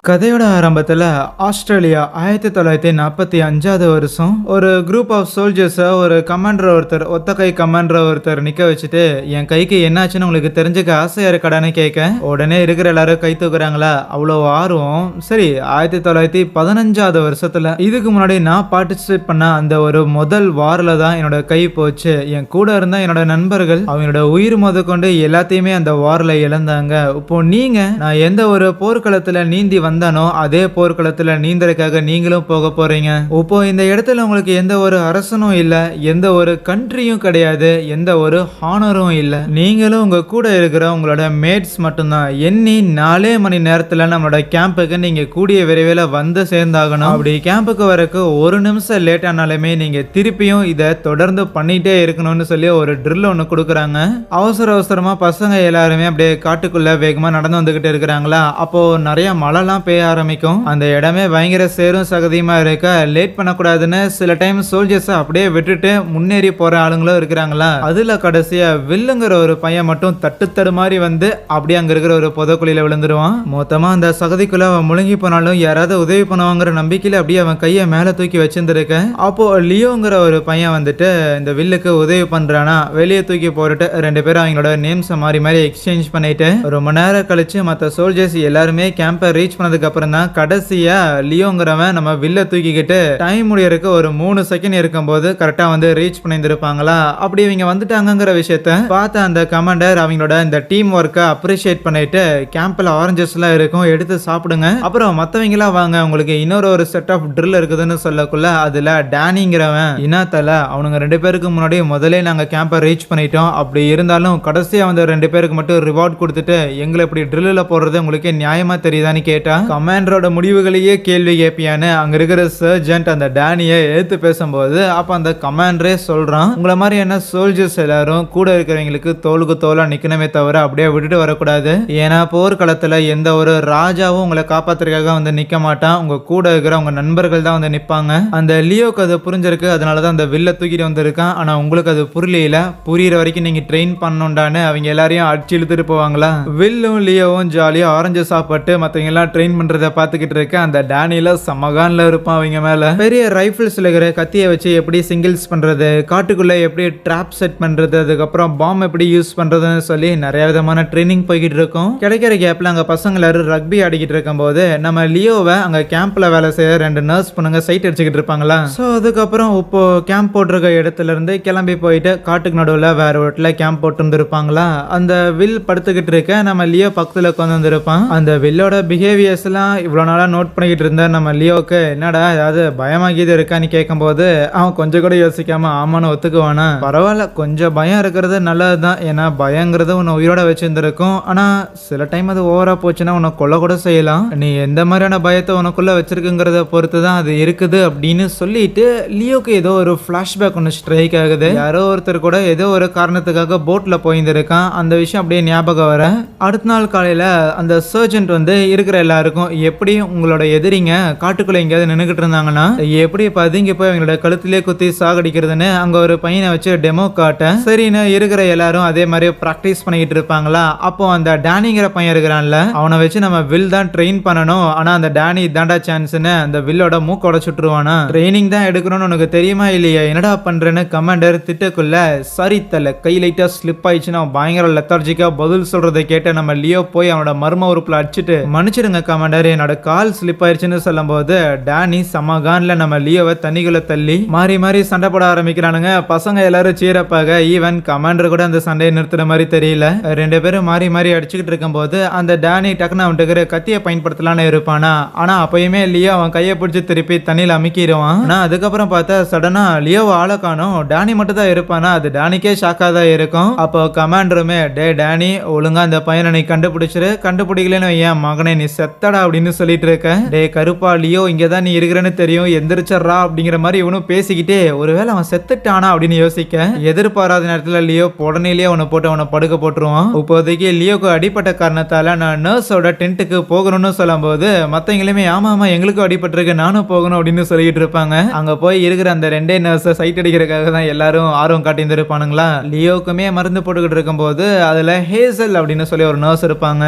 கதையோட ஆரம்பத்தில் ஆஸ்திரேலியா 1945 வருஷம் ஒரு குரூப் ஆஃப் சோல்ஜர்ஸை ஒரு கமாண்டர் ஒருத்தர் ஒத்த கை கமாண்டர் ஒருத்தர் நிற்க வச்சுட்டு என் கைக்கு என்னாச்சுன்னு உங்களுக்கு தெரிஞ்சுக்க ஆசையாக இருக்கடான்னு கேட்க உடனே இருக்கிற எல்லாரும் கை தூக்குறாங்களா அவ்வளோ ஆர்வம். சரி 1915 வருஷத்தில் இதுக்கு முன்னாடி நான் பார்ட்டிசிபேட் பண்ண அந்த ஒரு முதல் வாரில் தான் என்னோட கை போச்சு. என் கூட இருந்த என்னோட நண்பர்கள் அவங்களோட உயிர் கொண்டு எல்லாத்தையுமே அந்த வாரில் இழந்தாங்க. இப்போ நீங்கள் நான் எந்த ஒரு போர்க்களத்தில் நீந்தி வந்தானோ அதே போர்க்களத்துல நீந்தறதுக்காக நீங்களும் போக போறீங்க. இப்போ இந்த இடத்துல உங்களுக்கு எந்த ஒரு அரசனும் இல்ல, எந்த ஒரு கண்ட்ரியும் கிடையாது, எந்த ஒரு ஹானரும் இல்ல. நீங்களும் உங்க கூட இருக்கிற உங்களோட மேட்ஸ் மட்டும்தான். எண்ணி 4 மணி நேரத்துல நம்மளோட கேம்புக்கு நீங்க கூடிய விரைவில் வந்து சேர்ந்தாகணும். அப்படி கேம்புக்கு வரக்கு ஒரு நிமிஷம் லேட் ஆனாலுமே நீங்க திருப்பியும் இதை தொடர்ந்து பண்ணிட்டே இருக்கணும்னு சொல்லி ஒரு ட்ரில் ஒன்று கொடுக்குறாங்க. அவசர அவசரமா பசங்க எல்லாருமே அப்படியே காட்டுக்குள்ள வேகமா நடந்து வந்துகிட்டு இருக்கிறாங்களா. அப்போ நிறைய மழைலாம் பேய ஆரம்பிக்கும். அந்த இடமே பயங்கர சேரும் சகதியுமா இருக்க லேட் பண்ணக்கூடாதுன்னு சில டைம் சோல்ஜர்ஸ் அப்படியே விட்டுட்டு முன்னேறி போற ஆளுங்களும் இருக்கிறாங்களா. அதுல கடைசியா வில்லுங்கிற ஒரு பையன் மட்டும் தட்டு மாதிரி வந்து அப்படியே அங்க இருக்கிற ஒரு புதக்குழியில விழுந்துருவான். மொத்தமா அந்த சகதிக்குள்ள அவன் முழுங்கி போனாலும் யாராவது உதவி பண்ணுவாங்கிற நம்பிக்கையில அப்படியே அவன் கையை மேல தூக்கி வச்சிருந்திருக்க. அப்போ லியோங்கிற ஒரு பையன் வந்துட்டு இந்த வில்லுக்கு உதவி பண்றானா. வெளியே தூக்கி போட்டுட்டு 2 பேரும் அவங்களோட நேம்ஸ் மாறி மாறி எக்ஸ்சேஞ்ச் பண்ணிட்டு ரொம்ப நேரம் கழிச்சு மற்ற சோல்ஜர்ஸ் எல்லாருமே கேம்பை ரீச் பண்ணதுக்கு அப்புறம் தான் கடைசியா லியோங்கிறவன் நம்ம வில்ல தூக்கிக்கிட்டு டைம் முடியறதுக்கு ஒரு 3 செகண்ட் இருக்கும்போது கரெக்டா வந்து ரீச் பண்ணியிருப்பாங்களா. அப்படி இவங்க வந்துட்டாங்கிற விஷயத்த பார்த்த அந்த கமாண்டர் அவங்களோட இந்த டீம் ஒர்க்கை அப்ரிஷியேட் பண்ணிட்டு கேம்ப்ல ஆரஞ்சஸ் எல்லாம் இருக்கும், எடுத்து சாப்பிடுங்க, அப்புறம் மற்றவங்களாம் வாங்க உங்களுக்கு இன்னொரு ஒரு செட் ஆஃப் ட்ரில் இருக்குதுன்னு சொல்லக்குள்ள அதுல டேனிங்கிறவன் இனாத்தல அவனுங்க 2 பேருக்கு முன்னாடி முதலே நாங்க கேம்பை ரீச் பண்ணிட்டோம், அப்படி இருந்தாலும் கடைசியா வந்து 2 பேருக்கு மட்டும் ரிவார்ட் கொடுத்துட்டு எங்களை இப்படி ட்ரில்ல போடுறது உங்களுக்கு நியாயமா தெரியுதான்னு கேட்டா கமாண்டரோட முடிவுகளையே கேள்வி கேட்பியான்னு அங்க இருக்கிற சர்ஜென்ட் அந்த டேனியை எடுத்து பேசும்போது அப்ப அந்த கமாண்டரே சொல்றான், உங்களை மாதிரி என்ன சோல்ஜர்ஸ் எல்லாரும் கூட இருக்கிறவங்களுக்கு தோளுக்கு தோலா நிக்கணுமே தவிர அப்படியே விட்டுட்டு வரக்கூடாது. ஏன்னா போர்க்களத்துல எந்த ஒரு ராஜாவும் உங்களை காப்பாத்துறதுக்காக வந்து நிக்க மாட்டான், உங்க கூட இருக்கிற உங்க நண்பர்கள் தான் வந்து நிப்பாங்க. அந்த லியோக்கு அது புரிஞ்சிருக்கு, அதனாலதான் அந்த வில்ல தூக்கிட்டு வந்திருக்கான். ஆனா உங்களுக்கு அது புரியல, புரியுற வரைக்கும் நீங்க ட்ரெயின் பண்ணணும்டான்னு அவங்க எல்லாரையும் அடிச்சு இழுத்துட்டு போவாங்களா. வில்லும் லியோவும் ஜாலியா ஆரஞ்சு சாப்பிட்டு மத்தவங்க எல்லாம் ட்ரெயின் பண்றத பாத்துக்கிட்டு இருக்க அந்த டேனியில சமகான்ல இருப்பான். அவங்க மேல பெரிய ரைபிள்ஸ் இருக்கிற கத்தியை வச்சு எப்படி சிங்கிள்ஸ் பண்றது, காட்டுக்குள்ள எப்படி ட்ராப் செட் பண்றது, அதுக்கப்புறம் பாம் எப்படி யூஸ் பண்றதுன்னு சொல்லி நிறைய விதமான ட்ரைனிங் போய்கிட்டு இருக்கும். கிடைக்கிற கேப்ல அங்க பசங்க எல்லாரும் ரக்பி ஆடிக்கிட்டு இருக்கும் போது நம்ம லியோவை அங்க கேம்ப்ல வேலை செய்ய 2 நர்ஸ் பொண்ணுங்க சைட் அடிச்சுக்கிட்டு இருப்பாங்களா. சோ அதுக்கப்புறம் இப்போ கேம்ப் போட்டிருக்க இடத்துல இருந்து கிளம்பி போயிட்டு காட்டுக்கு நடுவில் வேற இடத்துல கேம்ப் போட்டு இருந்திருப்பாங்களா. அந்த வில் படுத்துக்கிட்டு இருக்க நம்ம லியோ பக்கத்துல கொண்டு வந்திருப்பான். அந்த வில்லோட பிஹேவியர்ஸ் எல்லாம் இவ்வளவு நாளா நோட் பண்ணிக்கிட்டு இருந்த நம்ம லியோக்கு என்னடா ஏதாவது பயமாகிது இருக்கான்னு கேட்கும்போது அவன் கொஞ்சம் கூட யோசிக்காம ஆமான்னு ஒத்துக்குவானா. பரவாயில்ல, கொஞ்சம் பயம் இருக்கிறது நல்லதுதான், ஏன்னா பயங்கிறது உன்னை உயிரோட வச்சிருந்திருக்கும். ஆனா சில டைம் அது ஓவரா போச்சுன்னா உன்னை கொல்ல கூட செய்யலாம். நீ எந்த மாதிரியான பயத்தை உனக்குள்ள வச்சிருக்குங்கிறத பொறுத்து தான் அது இருக்குது அப்படின்னு சொல்லிட்டு லியோக்கு ஏதோ ஒரு பிளாஷ்பேக் ஒன்று ஸ்ட்ரைக் ஆகுது. யாரோ ஒருத்தர் கூட ஏதோ ஒரு காரணத்துக்காக போட்ல போயிருந்திருக்கான். அந்த விஷயம் அப்படியே ஞாபகம் வர அடுத்த நாள் காலையில அந்த சர்ஜென்ட் வந்து இருக்கிற எல்லாருக்கும் எப்படி உங்களோட எதிரிங்க காட்டுக்குள்ள எங்கேயாவது நின்றுகிட்டு இருந்தாங்கன்னா எப்படி பதுங்கி போய் அவங்களோட கழுத்திலே குத்தி சாகடிக்கிறதுன்னு அங்க ஒரு பையனை வச்சு டெமோ காட்ட சரின்னு இருக்கிற எல்லாரும் அதே மாதிரி பிராக்டிஸ் பண்ணிக்கிட்டு இருப்பாங்களா. அப்போ அந்த டேனிங்கிற பையன் இருக்கிறான்ல அவனை வச்சு நம்ம வில் தான் ட்ரெயின் பண்ணணும், ஆனா அந்த டேனி தாண்டா சான்ஸ்னு அந்த வில்லோட மூக்கோட சுட்டுருவானா. ட்ரைனிங் தான் எடுக்கணும்னு உனக்கு தெரியுமா இல்லையா, என்னடா பண்றேன்னு கமாண்டர் திட்டக்குள்ள சரி தலை கை லைட்டா ஸ்லிப் ஆயிடுச்சுன்னா பயங்கர லெத்தார்ஜிக்கா பதில் சொல்றதை கேட்ட நம்ம லியோ போய் அவனோட மர்ம உறுப்புல அடிச்சுட்டு மன்னிச்சிடுங்க கமாண்டர் என்னோட கால் ஸ்லிப் ஆயிடுச்சுன்னு சொல்லும் போது டேனி சமகான்ல நம்ம லியோவை தண்ணிக்குள்ள தள்ளி மாறி மாறி சண்டை போட ஆரம்பிக்கிறானுங்க. பசங்க எல்லாரும் சீரப்பாக ஈவன் கமாண்டர் கூட அந்த சண்டையை நிறுத்துற மாதிரி தெரியல. 2 பேரும் மாறி மாறி அடிச்சுக்கிட்டு இருக்கும் போது அந்த டேனி டக்குன்னு அவன்ட்டு கத்தியை பயன்படுத்தலான்னு இருப்பானா. ஆனா அப்பயுமே லியோ அவன் கையை பிடிச்சி திருப்பி தண்ணியில அமுக்கிடுவான். ஆனா அதுக்கப்புறம் பார்த்தா சடனா லியோவை ஆளை காணும், டேனி மட்டும் தான் இருப்பானா. அது டேனிக்கே ஷாக்கா தான் இருக்கும். அப்போ கமாண்டருமே டே டேனி ஒழுங்கா அந்த பையனை நீ கண்டுபிடிச்சிரு, கண்டுபிடிக்கலன்னு ஏன் மகனே நீ செத்தடா அப்படின்னு சொல்லிட்டு இருக்க. டே கருப்பா லியோ இங்கதான் நீ இருக்கிறன்னு தெரியும், எந்திரிச்சர்றா அப்படிங்கிற மாதிரி இவனும் பேசிக்கிட்டே ஒருவேளை அவன் செத்துட்டானா அப்படின்னு யோசிக்க எதிர்பாராத நேரத்துல லியோ உடனேலயே அவனை போட்டு அவனை படுக்க போட்டுருவான். இப்போதைக்கு லியோக்கு அடிப்பட்ட காரணத்தால நான் நர்ஸோட டென்ட்டுக்கு போகணும்னு சொல்லும் போது மத்தவங்களுமே ஆமா ஆமா எங்களுக்கும் அடிபட்டிருக்கு நானும் போகணும் அப்படின்னு சொல்லிட்டு இருப்பாங்க. அங்க போய் இருக்கிற அந்த 2 நர்ஸை சைட் அடிக்கிறதுக்காக தான் எல்லாரும் ஆர்வம் காட்டி இருப்பானுங்களா. லியோக்குமே மருந்து போட்டுக்கிட்டு இருக்கும் போது அதுல ஹேசல் அப்படின்னு சொல்லி ஒரு நர்ஸ் இருப்பாங்க.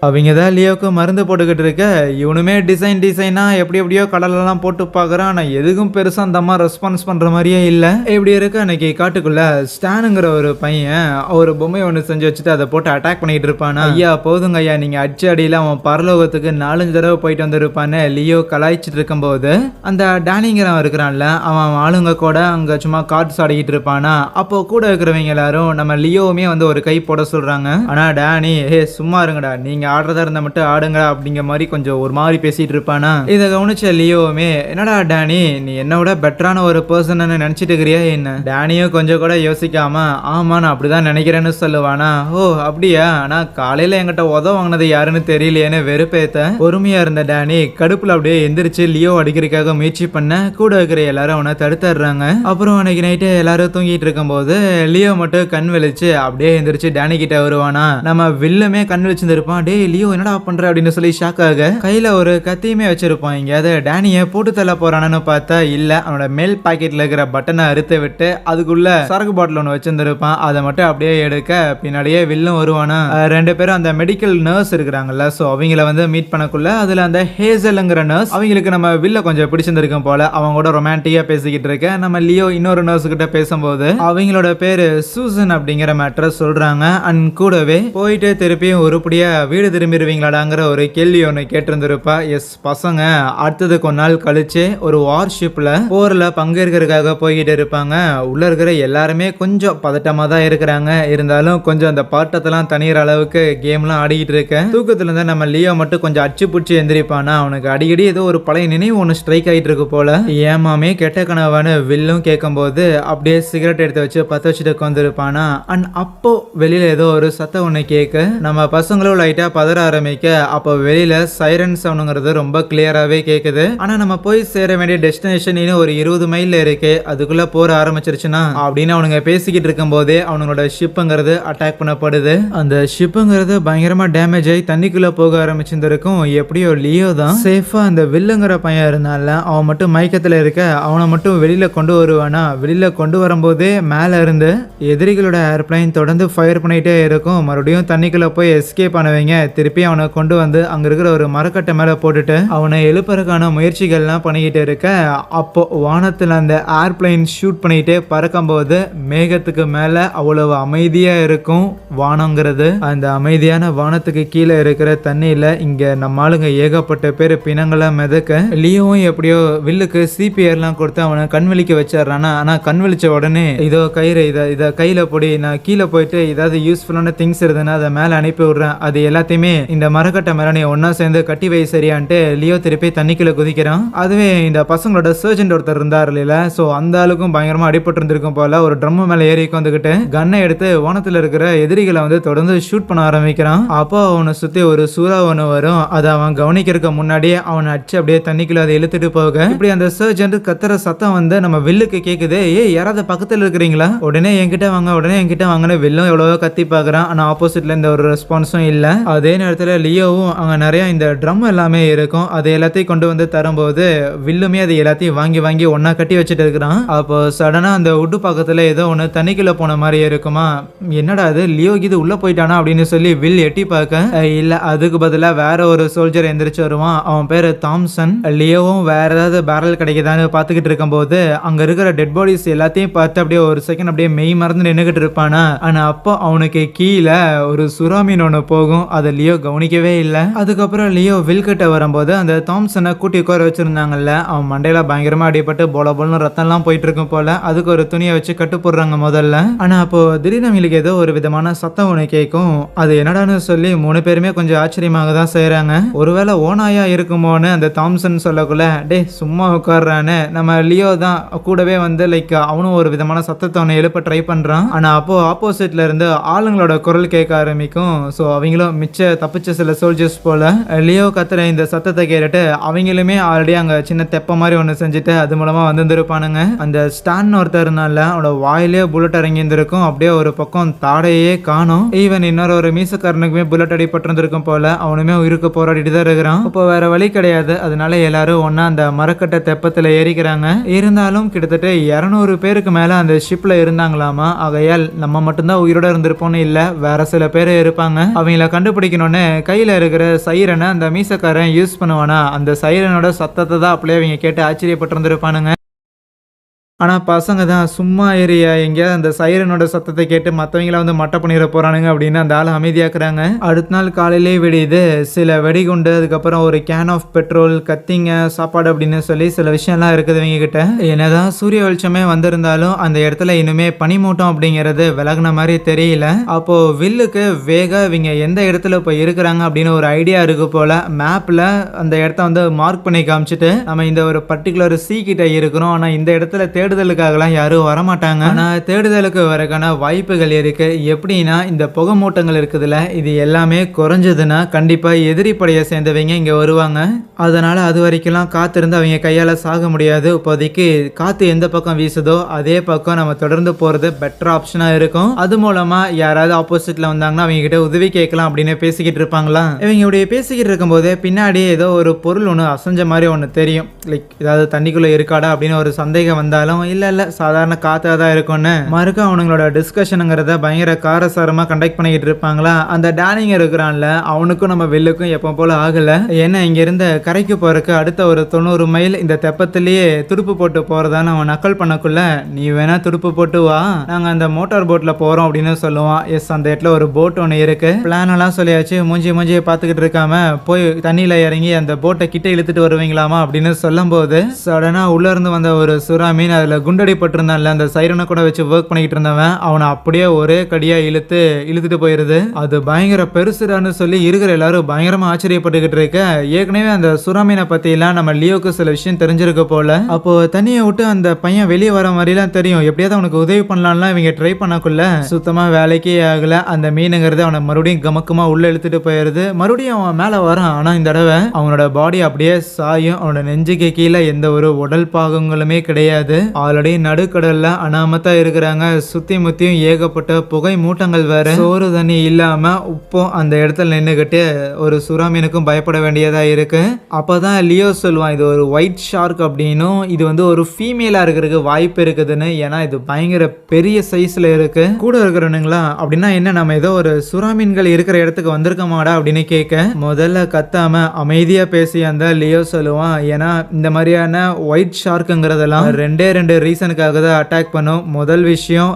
அவங்க தான் லியோவுக்கு மருந்து போட்டுக்கிட்டு இருக்க இவனுமே டிசைனா எப்படி எப்படியோ கடலெல்லாம் போட்டு பார்க்குறான். ஆனால் எதுக்கும் பெருசாக அந்த அம்மா ரெஸ்பான்ஸ் பண்ணுற மாதிரியே இல்லை. இப்படி இருக்க அன்னைக்கு காட்டுக்குள்ள ஸ்டானுங்கிற ஒரு பையன் ஒரு பொம்மை ஒன்று செஞ்சு வச்சுட்டு அதை போட்டு அட்டாக் பண்ணிட்டு இருப்பானா. ஐயா போதுங்க ஐயா, நீங்கள் அடிச்சு அடியில் அவன் பரலோகத்துக்கு 4-5 தடவை போயிட்டு வந்துருப்பான்னு லியோ கலாய்ச்சிட்டு இருக்கும்போது அந்த டேனிங்கிறவன் இருக்கிறான்ல, அவன் ஆளுங்க கூட அங்கே சும்மா கார்ட்ஸ் ஆடிக்கிட்டு இருப்பானா. அப்போ கூட இருக்கிறவங்க எல்லாரும் நம்ம லியோவுமே வந்து ஒரு கை போட சொல்கிறாங்க. ஆனால் டேனி சும்மா இருங்கடா, நீங்கள் ஆடுறதா இருந்தா மட்டும் ஆடுங்க அப்படிங்கிற மாதிரி கொஞ்சம் ஒரு மாதிரி பேசிட்டு இருப்பானா. இதை கவனிச்ச லியோவுமே என்னடா டேனி, நீ என்னோட பெட்டரான ஒரு பர்சன் நினைச்சிட்டு இருக்கிறியா என்ன? டேனியும் கொஞ்சம் கூட யோசிக்காம ஆமா நான் அப்படிதான் நினைக்கிறேன்னு சொல்லுவானா. ஓ அப்படியா, ஆனா காலையில என்கிட்ட வாங்கினது யாருன்னு தெரியலையேன்னு வெறுப்பேத்த பொறுமையா இருந்த டேனி கடுப்புல அப்படியே எந்திரிச்சு லியோ அடிக்கிறதுக்காக முயற்சி பண்ண கூட இருக்கிற எல்லாரும் அவனை தடுத்துறாங்க. அப்புறம் அன்னைக்கு நைட்டு எல்லாரும் தூங்கிட்டு இருக்கும் போது லியோ மட்டும் கண் வெளிச்சு அப்படியே எந்திரிச்சு டேனி கிட்ட வருவானா. நம்ம வில்லுமே கண் வெளிச்சிருப்பான். டே லியோ என்னடா பண்ற அப்படின்னு சொல்லி ஷாக் ஆக கையில ஒரு கத்தியுமே வச்சிருப்பான். இங்க டேனிய போட்டு தள்ள போறானு பார்த்தா இல்ல, அவனோட மேல் பாக்கெட்ல இருக்கிற பட்டனை அறுத்து விட்டு அதுக்குள்ள சரக்கு பாட்டில் ஒன்று வச்சிருந்திருப்பான். அதை மட்டும் அப்படியே எடுக்க பின்னாடியே வில்லும் வருவானா. 2 பேரும் அந்த மெடிக்கல் நர்ஸ் இருக்கிறாங்கல்ல, ஸோ அவங்கள வந்து மீட் பண்ணக்குள்ள அதுல அந்த ஹேசல்ங்கிற நர்ஸ் அவங்களுக்கு நம்ம வில்ல கொஞ்சம் பிடிச்சிருந்திருக்கும் போல அவங்க கூட ரொமான்டிக்கா பேசிக்கிட்டு இருக்க நம்ம லியோ இன்னொரு நர்ஸ் கிட்ட பேசும்போது அவங்களோட பேரு சூசன் அப்படிங்கிற மேட்டரை சொல்றாங்க. அண்ட் கூடவே போயிட்டு திருப்பியும் உருப்படியா வீடு திரும்பிடுவீங்களாடாங்கிற ஒரு கேள்வி ஒன்று கேட்டிருந்திருப்பா. எஸ் பசங்க அடுத்தது கொஞ்ச நாள் கழிச்சு ஒரு வார்ஷிப்ல போர்ல பங்கேற்கிறதுக்காக போய்கிட்டு இருப்பாங்க. உள்ள இருக்கிற எல்லாருமே கொஞ்சம் பதட்டமா தான் இருக்கிறாங்க. இருந்தாலும் கொஞ்சம் அந்த பாட்டத்தெல்லாம் தனிகிற அளவுக்கு கேம்லாம் ஆடிக்கிட்டு இருக்க தூக்கத்துல இருந்தா நம்ம லியோ மட்டும் கொஞ்சம் அச்சு புடிச்சு எந்திரிப்பானா. அவனுக்கு அடிக்கடி ஏதோ ஒரு பழைய நினைவு ஒன்று ஸ்ட்ரைக் ஆகிட்டு இருக்கு போல. ஏமாமே கெட்ட கனவான்னு வில்லும் கேட்கும் போது அப்படியே சிகரெட் எடுத்து வச்சு பத்த வச்சுட்டு உட்காந்துருப்பானா. அண்ட் அப்போ வெளியில ஏதோ ஒரு சத்தம் ஒன்று கேட்க நம்ம பசங்களும் லைட்டா பதற ஆரம்பிக்க அப்போ வெளியில சைரன் சவுண்டுங்கிறது ரொம்ப கிளியராகவே கேட்குது. ஆனா நம்ம போய் சேர வேண்டிய டெஸ்டினேஷன் இன்னும் ஒரு 20 மைல்ல இருக்கு, அதுக்குள்ள போற ஆரம்பிச்சிருச்சுன்னா அப்படின்னு அவனுங்க பேசிக்கிட்டு இருக்கும் போதே அவனோட ஷிப்புங்கிறது அட்டாக் பண்ணப்படுது. அந்த ஷிப்புங்கிறது பயங்கரமா டேமேஜ் ஆகி தண்ணிக்குள்ள போக ஆரம்பிச்சிருந்திருக்கும். எப்படியோ லியோ தான் சேஃபா அந்த வில்லுங்கிற பையன் இருந்தால அவன் மட்டும் மயக்கத்துல இருக்க அவனை மட்டும் வெளியில கொண்டு வருவானா. வெளியில கொண்டு வரும்போதே மேல இருந்து எதிரிகளோட ஏர்பிளைன் தொடர்ந்து ஃபயர் பண்ணிட்டே இருக்கும். மறுபடியும் தண்ணிக்குள்ள போய் எஸ்கேப் பண்ணவங்க திருப்பி அவனை கொண்டு வந்து அங்க இருக்கிற ஒரு மரக்கட்டை மேல போட்டுட்டு அவனை எழுப்பறதுக்கான முயற்சிகள்லாம் பண்ணிக்கிட்டு இருக்க அப்போ வானத்துல அந்த ஏர்பிளைன் ஷூட் பண்ணிட்டே பறக்கும் போது மேகத்துக்கு மேல அவ்வளவு அமைதியா இருக்கும் வானங்கிறது. அந்த அமைதியான வானத்துக்கு கீழே இருக்கிற தண்ணியில இங்க நம்ம ஆளுங்க ஏகப்பட்ட பேர் பிணங்களா மிதக்க லியோவும் எப்படியோ வில்லுக்கு சிபிஆர்லாம் கொடுத்து அவனை கண்வெளிக்க வச்சிடறானா. ஆனா கண்வெளிச்ச உடனே இதோ கயிறு இதை கையில பொடி, நான் கீழே போயிட்டு ஏதாவது யூஸ்ஃபுல்லான திங்ஸ் இருந்ததுன்னா அதை மேல அனுப்பி விடுறேன், அது எல்லாத்தையுமே இந்த மரக்கட்டை மேல நீ ஒன்னா சேர்ந்து கட்டி வை சரியான்ட்டு லியோ திருப்பி தண்ணிக்குள்ள குதிக்கிறான். அதுவே இந்த பசங்களோட சர்ஜென்ட் ஒருத்தர் இருந்தார் இல்ல, சோ அந்த ஆளுக்கும் பயங்கரமா அடிபட்டு இருந்திருக்கும் போல ஒரு ட்ரம் மேல ஏறி வந்துகிட்டு கன்னை எடுத்து வானத்துல இருக்கிற எதிரிகளை வந்து தொடர்ந்து ஷூட் பண்ண ஆரம்பிக்கிறான். அப்போ அவனை சுத்தி ஒரு சூறா ஒன்று வரும். அதை அவன் கவனிக்கிறதுக்கு முன்னாடியே அவனை அடிச்சு அப்படியே தண்ணிக்குள்ள அதை இழுத்துட்டு போக இப்படி அந்த சர்ஜென்ட் கத்துற சத்தம் வந்து நம்ம வில்லுக்கு கேக்குது. யாராவது பக்கத்துல இருக்கிறீங்களா, உடனே என்கிட்ட வாங்கன்னு வில்லும் எவ்வளவோ கத்தி பாக்குறான். ஆனா ஆப்போசிட்ல இந்த ஒரு ரெஸ்பான்ஸும் இல்ல. அதே நேரத்தில் லியோவும் அங்கே நிறைய இந்த ட்ரம் எல்லாமே இருக்கும், அது எல்லாத்தையும் கொண்டு வந்து தரும்போது வில்லுமே அது எல்லாத்தையும் வாங்கி ஒன்னா கட்டி வச்சுட்டு இருக்கிறான். அப்போ சடனா அந்த உட்டு பக்கத்தில் ஏதோ ஒன்று தண்ணிக்குள்ள போன மாதிரி இருக்குமா. என்னடா அது லியோ இது உள்ள போயிட்டானா அப்படின்னு சொல்லி வில் எட்டி பார்க்க இல்ல, அதுக்கு பதிலாக வேற ஒரு சோல்ஜர் எந்திரிச்சு வருவான். அவன் பேரு தாம்சன். லியோவும் வேற ஏதாவது பேரல் கிடைக்குதான்னு பார்த்துக்கிட்டு இருக்கும் போது அங்க இருக்கிற டெட் பாடிஸ் எல்லாத்தையும் பார்த்து அப்படியே ஒரு செகண்ட் அப்படியே மெய் மறந்து நின்றுகிட்டு இருப்பானா. ஆனா அப்போ அவனுக்கு கீழே ஒரு சுறாமீன் ஒன்று போகும், அதை லியோ கவனிக்கவே இல்லை. அதுக்கப்புறம் லியோ வில்கிட்ட வரும்போது அந்த தாம்சனை கூட்டி உட்கார வச்சிருந்தாங்கல்ல, அவன் மண்டையில பயங்கரமா அடிபட்டு போலன்னு ரத்தம்லாம் போயிட்டு இருக்கும் போல. அதுக்கு ஒரு துணியை வச்சு கட்டு போடுறாங்க முதல்ல. ஆனா அப்போ திடீர்னு அவங்களுக்கு ஏதோ ஒரு விதமான சத்தம் ஒன்று கேட்கும். அது என்னடான்னு சொல்லி 3 பேருமே கொஞ்சம் ஆச்சரியமாக தான் செய்யறாங்க. ஒருவேளை ஓனாயா இருக்குமோன்னு அந்த தாம்சன் சொல்லக்குள்ள டே சும்மா உட்கார்றான்னு நம்ம லியோ தான் கூடவே வந்து லைக் அவனும் ஒரு விதமான சத்தத்தை அவனை எழுப்ப ட்ரை பண்றான். ஆனா அப்போ ஆப்போசிட்ல இருந்து ஆளுங்களோட குரல் கேட்க ஆரம்பிக்கும். ஸோ அவங்களும் மிச்ச தப்பிச்ச சில சோல்ஜர்ஸ் போல லியோ கத்துற இந்த சத்தத்தை கேட்டுட்டு அவங்களுமே ஆல்ரெடி அங்க சின்ன தெப்ப மாதிரி ஒன்று செஞ்சுட்டு அது மூலமா வந்திருப்பானுங்க. அந்த ஸ்டான் ஒருத்தர்னால அவனோட வாயிலே புல்லட் இறங்கி இருந்திருக்கும். அப்படியே ஒரு பக்கம் தாடையே காணும். ஈவன் இன்னொரு ஒரு மீசக்காரனுக்குமே புல்லட் அடிபட்டிருந்திருக்கும் போல. அவனுமே உயிருக்கு போராடிட்டு தான் இருக்கிறான். இப்போ வேற வழி கிடையாது. அதனால எல்லாரும் ஒன்னா அந்த மரக்கட்டை தெப்பத்துல ஏறிக்கிறாங்க. இருந்தாலும் கிட்டத்தட்ட 200 பேருக்கு மேல அந்த ஷிப்ல இருந்தாங்களாமா. ஆகையால் நம்ம மட்டும்தான் உயிரோட இருந்திருப்போம்னு இல்ல, வேற சில பேர் இருப்பாங்க. அவங்கள கண்டுபிடிக்க கண்டுபிடிக்கணும்னு கையில இருக்கிற சைரனை அந்த மீசக்காரன் யூஸ் பண்ணுவானா, அந்த சைரனோட சத்தத்தை தான் அப்படியே அவங்க கேட்டு ஆச்சரியப்பட்டு இருந்திருப்பானுங்க. ஆனா பசங்க தான் சும்மா ஏரியா எங்கேயாவது அந்த சைரனோட சத்தத்தை கேட்டு மற்றவங்கள வந்து மட்டை பண்ணிட போறானுங்க அப்படின்னு அந்த ஆள் அமைதியாக்குறாங்க. அடுத்த நாள் காலையிலே விடியுது. சில வெடிகுண்டு, அதுக்கப்புறம் ஒரு கேன் ஆஃப் பெட்ரோல், கத்திங்க, சாப்பாடு அப்படின்னு சொல்லி சில விஷயம்லாம் இருக்குது இவங்க கிட்ட. என்னதான் சூரிய வெளிச்சமே வந்திருந்தாலும் அந்த இடத்துல இனிமே பனிமூட்டம் அப்படிங்கிறது விலகுன மாதிரி தெரியல. அப்போ வில்லுக்கு வேக இவங்க எந்த இடத்துல இப்போ இருக்கிறாங்க அப்படின்னு ஒரு ஐடியா இருக்கு போல. மேப்ல அந்த இடத்த வந்து மார்க் பண்ணி காமிச்சிட்டு நம்ம இந்த ஒரு பர்டிகுலர் சி கிட்ட இருக்கிறோம், ஆனா இந்த இடத்துல தேடுதலுக்காகலாம் யாரும் வரமாட்டாங்க. ஆனா தேடுதலுக்கு வரக்கான வாய்ப்புகள் இருக்கு. எப்படின்னா இந்த புகை மூட்டங்கள் இருக்குதுல்ல, இது எல்லாமே குறைஞ்சதுன்னா கண்டிப்பா எதிரி படையை சேர்ந்தவங்க இங்க வருவாங்க. அதனால அது வரைக்கும்லாம் காத்திருந்து அவங்க கையால சாக முடியாது. இப்போதைக்கு காத்து எந்த பக்கம் வீசுதோ அதே பக்கம் நம்ம தொடர்ந்து போறது பெட்டர் ஆப்ஷனா இருக்கும். அது மூலமா யாராவது ஆப்போசிட்ல வந்தாங்கன்னா அவங்க கிட்ட உதவி கேட்கலாம் அப்படின்னு பேசிக்கிட்டு இருப்பாங்களா. இவங்க இப்படி பேசிக்கிட்டு இருக்கும்போது பின்னாடி ஏதோ ஒரு பொருள் ஒன்று அசைஞ்ச மாதிரி ஒன்று தெரியும். லைக் ஏதாவது தண்ணிக்குள்ள இருக்காடா அப்படின்னு ஒரு சந்தேகம் வந்தாலும் இல்ல சாதாரண காத்தா தான் இருக்கும்னு மறுக்க அவனுங்களோட டிஸ்கஷனுங்கிறத பயங்கர காரசாரமா கண்டக்ட் பண்ணிக்கிட்டு இருப்பாங்களா. அந்த டேனிங் இருக்கிறான்ல, அவனுக்கும் நம்ம வெல்லுக்கும் எப்போ போல ஆகல. ஏன்னா இங்க இருந்த கரைக்கு போறதுக்கு அடுத்த ஒரு 90 மைல் இந்த தெப்பத்திலேயே துடுப்பு போட்டு போறதான்னு அவன் நக்கல் பண்ணக்குள்ள, நீ வேணா துடுப்பு போட்டு வா, நாங்க அந்த மோட்டார் போட்ல போறோம் அப்படின்னு சொல்லுவான். எஸ், அந்த இடத்துல ஒரு போட் ஒன்று இருக்கு. பிளான் எல்லாம் சொல்லியாச்சு. மூஞ்சியை பார்த்துக்கிட்டு இருக்காம போய் தண்ணியில இறங்கி அந்த போட்டை கிட்ட இழுத்துட்டு வருவீங்களாமா அப்படின்னு சொல்லும் போது சடனா உள்ள இருந்து வந்த ஒரு சுறா மீன் அதுல குண்டடி பட்டிருந்தான்ல, அந்த சைரனை கூட வச்சு ஒர்க் பண்ணிக்கிட்டு இருந்தவன் அவனை அப்படியே ஒரே கடியா இழுத்துட்டு போயிருது. அது பயங்கர பெருசுடான்னு சொல்லி இருக்கிற எல்லாரும் பயங்கரமா ஆச்சரியப்பட்டுக்கிட்டு இருக்க. ஏற்கனவே அந்த சுறாமீனை பத்தி எல்லாம் நம்ம லியோக்கு சில விஷயம் தெரிஞ்சிருக்க போல. அப்போ தண்ணியை விட்டு அந்த பையன் வெளியே வர மாதிரிலாம் தெரியும். எப்படியாவது அவனுக்கு உதவி பண்ணலாம்லாம் இவங்க ட்ரை பண்ணக்குள்ள சுத்தமா வேலைக்கே ஆகல. அந்த மீனுங்கிறது அவனை மறுபடியும் கமக்கமா உள்ள இழுத்துட்டு போயிருது. மறுபடியும் அவன் மேல வரான். ஆனா இந்த தடவை அவனோட பாடி அப்படியே சாயும். அவனோட நெஞ்சுக்கு கீழே எந்த ஒரு உடல் பாகங்களுமே கிடையாது. ஆல்ரெடி நடுக்கடல்ல அனாமத்தா இருக்கிறாங்க. சுத்தி முத்தியும் ஏகப்பட்ட புகை மூட்டங்கள் வேற. சோறு தண்ணி இல்லாம உப்போ அந்த இடத்துல நின்னுகிட்டு ஒரு சுறாமீனுக்கும் பயப்பட வேண்டியதா இருக்கு. அப்பதான் லியோ சொல்லுவான், இது ஒரு ஒயிட் ஷார்க் அப்படின்னும் இது வந்து ஒரு ஃபீமேலா இருக்கிறதுக்கு வாய்ப்பு இருக்குதுன்னு. ஏன்னா இது பயங்கர பெரிய சைஸ்ல இருக்கு. கூட இருக்கிறவனுங்களா அப்படின்னா என்ன, நம்ம ஏதோ ஒரு சுறாமீன்கள் இருக்கிற இடத்துக்கு வந்திருக்க மாடா அப்படின்னு கேட்க முதல்ல கத்தாம அமைதியா பேசி அந்த லியோ சொல்லுவான், ஏன்னா இந்த மாதிரியான ஒயிட் ஷார்க்குங்கிறதெல்லாம் ரெண்டு ரீசனுக்காக தான் அட்டாக் பண்ணும். முதல் விஷயம்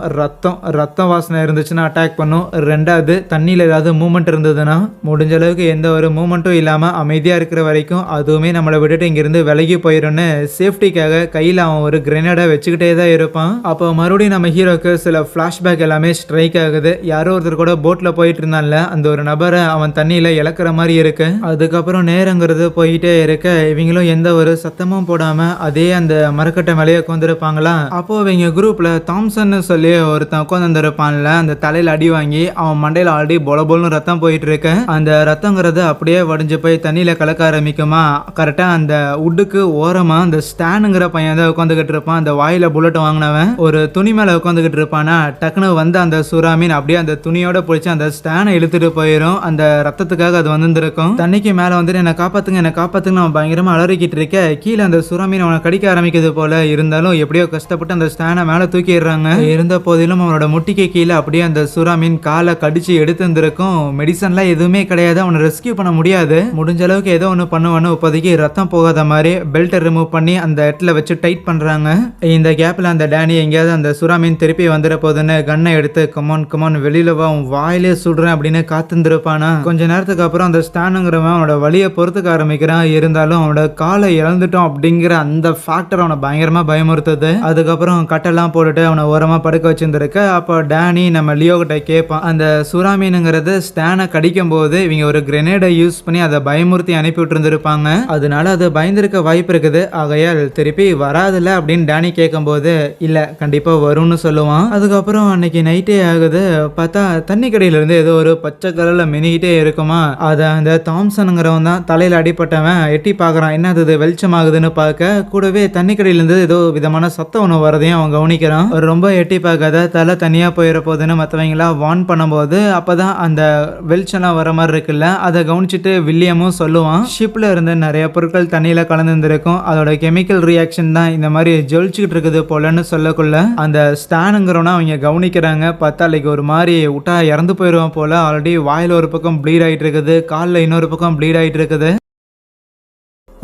ரத்தம் வாசனை இருந்துச்சுன்னா அட்டாக் பண்ணும். ரெண்டாவது தண்ணியில் ஏதாவது மூமெண்ட் இருந்ததுன்னா முடிஞ்ச அளவுக்கு எந்த ஒரு மூமெண்ட்டும் இல்லாமல் அமைதியாக இருக்கிற வரைக்கும் அதுவுமே நம்மளை விட்டுட்டு இங்கிருந்து விலகி போயிடும்னு சேஃப்டிக்காக கையில் அவன் ஒரு கிரெனேடை வச்சுக்கிட்டே தான் இருப்பான். அப்போ மறுபடியும் நம்ம ஹீரோக்கு சில ஃப்ளாஷ்பேக் எல்லாமே ஸ்ட்ரைக் ஆகுது. யாரோ ஒருத்தர் கூட போட்டில் போயிட்டு இருந்தான்ல, அந்த ஒரு நபரை அவன் தண்ணியில் இழக்கிற மாதிரி இருக்கு. அதுக்கப்புறம் நேரங்கிறது போயிட்டே இருக்க இவங்களும் எந்த ஒரு சத்தமும் போடாமல் அதே அந்த மரக்கட்டை மேலேயே உட்காந்துருப்பாங்களா. அப்போ இவங்க குரூப்ல தாம்சன் சொல்லி ஒருத்தன் உட்காந்துருப்பான்ல, அந்த தலையில அடி வாங்கி அவன் மண்டையில ஆல்ரெடி பொலபொல்னு ரத்தம் போயிட்டு இருக்கு. அந்த ரத்தங்கிறது அப்படியே வடிஞ்சு போய் தண்ணியில கலக்க ஆரம்பிக்குமா. கரெக்டா அந்த உட்டுக்கு ஓரமா அந்த ஸ்டானுங்கிற பையன் தான் உட்காந்துக்கிட்டு இருப்பான். அந்த வாயில புல்லட் வாங்கினவன் ஒரு துணி மேல உட்காந்துக்கிட்டு இருப்பானா. டக்குனு வந்து அந்த சுறாமீன் அப்படியே அந்த துணியோட பிடிச்சி அந்த ஸ்டானை இழுத்துட்டு போயிடும். அந்த ரத்தத்துக்காக அது வந்துருக்கும். தண்ணிக்கு மேல வந்துட்டு என்ன காப்பாத்துங்க அவன் பயங்கரமா அலறிக்கிட்டு இருக்க. கீழே அந்த சுறாமீன் அவனை கடிக்க ஆரம்பிக்குது போல. இருந்தாலும் எப்படியோ கஷ்டப்பட்டு அந்த ஸ்டானை மேல தூக்கிடுறாங்க. இருந்த போதிலும் அவனோட முட்டிக்கு கீழே அப்படியே அந்த சுறாமீன் காலை கடிச்சு எடுத்து இருந்திருக்கும். மெடிசன்லாம் எதுவுமே கிடையாது. அவனை ரெஸ்கியூ பண்ண முடியாது. முடிஞ்ச அளவுக்கு ஏதோ ஒன்று பண்ணுவானு. இப்போதைக்கு ரத்தம் போகாத மாதிரி பெல்ட்டை ரிமூவ் பண்ணி அந்த இடத்துல வச்சு டைட் பண்றாங்க. இந்த கேப்ல அந்த டேனி எங்கேயாவது அந்த சுறாமீன் திருப்பி வந்துட போதுன்னு கண்ணை எடுத்து கமான் வெளியில வா, உன் வாயிலே சுடுறேன் அப்படின்னு காத்துருப்பானா. கொஞ்ச நேரத்துக்கு அப்புறம் அந்த ஸ்டானுங்கிறவன் அவனோட வலியை பொறுத்துக்க ஆரம்பிக்கிறான். இருந்தாலும் அவனோட காலை இழந்துட்டோம் அப்படிங்கிற அந்த ஃபேக்டர் அவனை பயங்கரமா பயமுறுத்துது. அதுக்கப்புறம் கட்டெல்லாம் போட்டுட்டு அவனை ஓரமா படுக்க வச்சிருந்திருக்க. அப்போ டேனி நம்ம லியோ கிட்ட கேட்பான், அந்த சுறாமீனுங்கிறது ஸ்டானை கடிக்கும் போது இவங்க ஒரு கிரெனேடை யூஸ் பண்ணி அதை பயமுறுத்தி அனுப்பி விட்டு இருந்திருப்பாங்க. அதனால அது பயந்திருக்க வாய்ப்பு இருக்குது. ஆகையால் திருப்பி வராதுல்ல அப்படின்னு டேனி கேட்கும் போது இல்ல கண்டிப்பா வரும்னு சொல்லுவான். அதுக்கப்புறம் அன்னைக்கு நைட்டே ஆகுது. பார்த்தா தண்ணி கடையில இருந்து ஏதோ ஒரு பச்சை கலர்ல மினிக்கிட்டே இருக்குமா. அதை அந்த தாம்சனுங்கிறவன் தான் தலையில அடிப்பட்டவன் எட்டி பாக்குறான். என்னது வெளிச்சம் ஆகுதுன்னு பார்க்க கூடவே தண்ணி கடையில இருந்து ஏதோ விதமான பயங்கரமான சத்தம் ஒன்று வரதையும் அவன் கவனிக்கிறான். ரொம்ப எட்டி பார்க்காத, தலை தனியா போயிட போகுதுன்னு மற்றவங்களாம் வார்ன் பண்ணும்போது அப்பதான் அந்த வெளிச்சம்லாம் வர மாதிரி இருக்குல்ல, அதை கவனிச்சுட்டு வில்லியமும் சொல்லுவான், ஷிப்ல இருந்து நிறைய பொருட்கள் தண்ணியில கலந்துருக்கும், அதோட கெமிக்கல் ரியாக்ஷன் தான் இந்த மாதிரி ஜொலிச்சுக்கிட்டு இருக்குது போலன்னு சொல்லக்குள்ள அந்த ஸ்டானுங்கிறவனா அவங்க கவனிக்கிறாங்க. பார்த்தா லைக் ஒரு மாதிரி விட்டா இறந்து போயிடுவான் போல. ஆல்ரெடி வாயில ஒரு பக்கம் ப்ளீட் ஆகிட்டு இருக்குது, காலில் இன்னொரு பக்கம் ப்ளீட் ஆகிட்டு இருக்குது.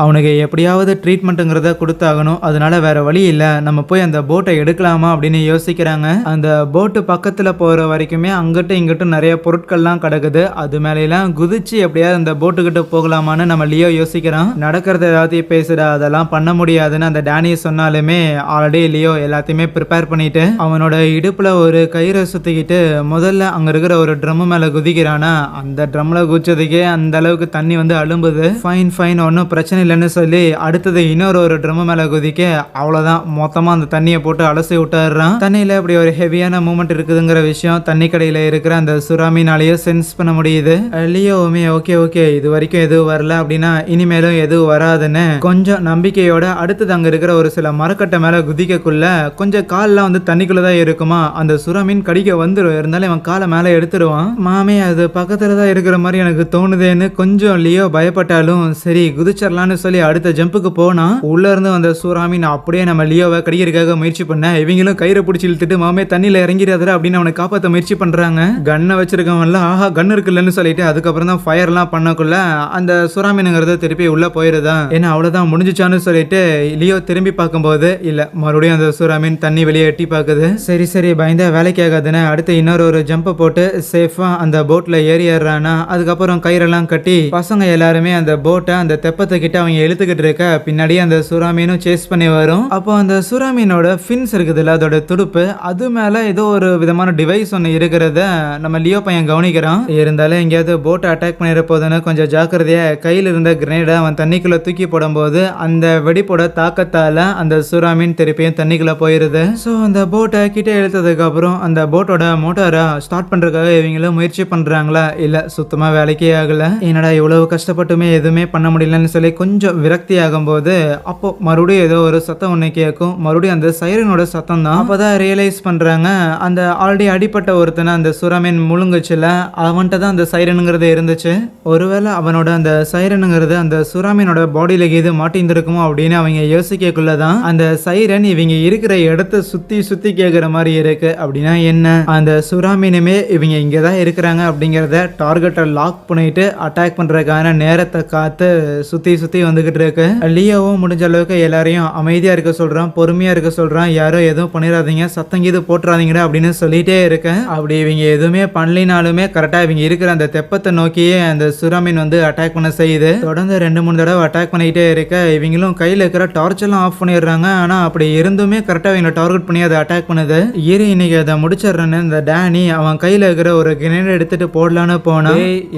அவனுக்கு எப்படியாவது ட்ரீட்மெண்ட்டுங்கிறத கொடுத்தாகணும். அதனால வேற வழி இல்லை, நம்ம போய் அந்த போட்டை எடுக்கலாமா அப்படின்னு யோசிக்கிறாங்க. அந்த போட்டு பக்கத்தில் போகிற வரைக்குமே அங்கிட்ட இங்கிட்டும் நிறைய பொருட்கள்லாம் கிடக்குது. அது மேலாம் குதிச்சு எப்படியாவது அந்த போட்டுக்கிட்ட போகலாமான்னு நம்ம லியோ யோசிக்கிறான். நடக்கிறத எல்லாத்தையும் பேசுடா, அதெல்லாம் பண்ண முடியாதுன்னு அந்த டேனியை சொன்னாலுமே ஆல்ரெடி லியோ எல்லாத்தையுமே ப்ரிப்பேர் பண்ணிட்டு அவனோட இடுப்பில் ஒரு கயிறை சுற்றிக்கிட்டு முதல்ல அங்கே இருக்கிற ஒரு ட்ரம்மு மேலே குதிக்கிறானா. அந்த ட்ரம்மில் குதிச்சதுக்கே அந்த அளவுக்கு தண்ணி வந்து அழும்புது. ஃபைன் ஒன்றும் பிரச்சனை இல்லைன்னு சொல்லி அடுத்தது இன்னொரு ட்ரம் மேல குதிக்க அவ்வளவுதான், மொத்தமா அந்த தண்ணியை போட்டு அலசி விட்டுறான். தண்ணியில இப்படி ஒரு ஹெவியான மூமெண்ட் இருக்குதுங்கிற விஷயம் தண்ணி கடையில இருக்கிற அந்த சுறாமினாலேயே சென்ஸ் பண்ண முடியுது. லியோவுமே ஓகே இது வரைக்கும் எதுவும் வரல அப்படின்னா இனிமேலும் எதுவும் வராதுன்னு கொஞ்சம் நம்பிக்கையோட அடுத்தது அங்க இருக்கிற ஒரு சில மரக்கட்டை மேல குதிக்கக்குள்ள கொஞ்சம் கால்லாம் வந்து தண்ணிக்குள்ளதான் இருக்குமா. அந்த சுறாமீன் கடிக்க வந்துடும், இருந்தாலும் அவன் காலை மேல எடுத்துருவான். மாமே அது பக்கத்துலதான் இருக்கிற மாதிரி எனக்கு தோணுதேன்னு கொஞ்சம் லியோ பயப்பட்டாலும் சரி குதிச்சிடலான்னு சொல்லி அடுத்த ஜம்புக்கு போனா உள்ள இருந்து வந்த சூறாமீன் அப்படியே நம்ம லியோவை கடிக்கிறதுக்காக முயற்சி பண்ண இவங்களும் கயிறை பிடிச்சி இழுத்துட்டு மாமே தண்ணியில இறங்கிறாதரா அப்படின்னு அவனை காப்பாற்ற முயற்சி பண்றாங்க. கன்னை வச்சிருக்கவன்லாம் ஆஹா கன் இருக்குல்லன்னு சொல்லிட்டு அதுக்கப்புறம் தான் ஃபயர் எல்லாம் பண்ணக்குள்ள அந்த சூறாமீனுங்கிறத திருப்பி உள்ள போயிருதா. ஏன்னா அவ்வளவுதான் முடிஞ்சிச்சான்னு சொல்லிட்டு லியோ திரும்பி பார்க்கும்போது இல்ல, மறுபடியும் அந்த சூறாமீன் தண்ணி வெளியே எட்டி பார்க்குது. சரி பயந்தா வேலைக்கு ஆகாதுன்னு அடுத்து இன்னொரு ஜம்பை போட்டு சேஃபா அந்த போட்ல ஏறிடுறானா. அதுக்கப்புறம் கயிறெல்லாம் கட்டி பசங்க எல்லாருமே அந்த போட்டை அந்த தெப்பத்தை கிட்ட அவங்க இழுத்துக்கிட்டு இருக்க பின்னாடியே அந்த சுறாமீனும் சேஸ் பண்ணி வரும். அப்போ அந்த சுறாமீனோட ஃபின்ஸ் இருக்குதுல்ல, அதோட துடுப்பு, அது மேல ஏதோ ஒரு விதமான டிவைஸ் ஒன்று இருக்கிறத நம்ம லியோ பையன் கவனிக்கிறான். இருந்தாலும் எங்கேயாவது போட்டை அட்டாக் பண்ணிட போதுன்னு கொஞ்சம் ஜாக்கிரதையா கையில் இருந்த கிரனேடை அவன் தண்ணிக்குள்ள தூக்கி போடும்போது அந்த வெடிப்போட தாக்கத்தால அந்த சுறாமீன் திருப்பியும் தண்ணிக்குள்ள போயிருது. ஸோ அந்த போட்டை கிட்ட இழுத்ததுக்கு அப்புறம் அந்த போட்டோட மோட்டாரை ஸ்டார்ட் பண்றதுக்காக இவங்களும் முயற்சி பண்றாங்களா, இல்ல சுத்தமா வேலைக்கே ஆகல. என்னடா இவ்வளவு கஷ்டப்பட்டுமே எதுவுமே பண்ண முடியலன்னு சொல்லி கொஞ்சம் விரக்தி ஆகும்போது அப்போ மறுபடியும் ஏதோ ஒரு சத்தம் ஒன்று கேட்கும். மறுபடியும் அந்த சைரனோட சத்தம் தான். அப்போதான் ரியலைஸ் பண்றாங்க அந்த ஆல்ரெடி அடிப்பட்ட ஒருத்தனை அந்த சுறாமீன் முழுங்குச்சுல, அவன்கிட்ட தான் அந்த சைரனுங்கிறது இருந்துச்சு. ஒருவேளை அவனோட அந்த சைரனுங்கிறது அந்த சுறாமீனோட பாடியில எது மாட்டிருந்துருக்குமோ அப்படின்னு அவங்க யோசிக்கக்குள்ளதான் அந்த சைரன் இவங்க இருக்கிற இடத்த சுத்தி கேட்கிற மாதிரி இருக்கு. அப்படின்னா என்ன, அந்த சுறாமீனுமே இவங்க இங்கதான் இருக்கிறாங்க அப்படிங்கிறத டார்கெட்டை லாக் பண்ணிட்டு அட்டாக் பண்றதுக்கான நேரத்தை காத்து சுத்தி வந்துகிட்டு இருக்கு. லியோவும் முடிஞ்ச அளவுக்கு எல்லாரையும் அமைதியா இருக்க சொல்றான், பொறுமையா இருக்க சொல்றான், யாரும் எதுவும் பண்ணிடாதீங்க, சத்தம் கீது போட்டுறாதீங்கடா அப்படின்னு சொல்லிட்டே இருக்கேன். அப்படி இவங்க எதுவுமே பண்ணலினாலுமே கரெக்டா இவங்க இருக்கிற அந்த தெப்பத்தை நோக்கியே அந்த சுறாமீன் வந்து அட்டாக் பண்ண செய்யுது. தொடர்ந்து 2-3 தடவை அட்டாக் பண்ணிக்கிட்டே இருக்க இவங்களும் கையில இருக்கிற டார்ச் எல்லாம் ஆஃப் பண்ணிடுறாங்க. ஆனா அப்படி இருந்துமே கரெக்டா இவங்க டார்கெட் பண்ணி அதை அட்டாக் பண்ணுது. இன்னைக்கு அதை முடிச்சிடறேன்னு இந்த டேனி அவன் கையில இருக்கிற ஒரு கிரேனேட் எடுத்துட்டு போடலான்னு போனா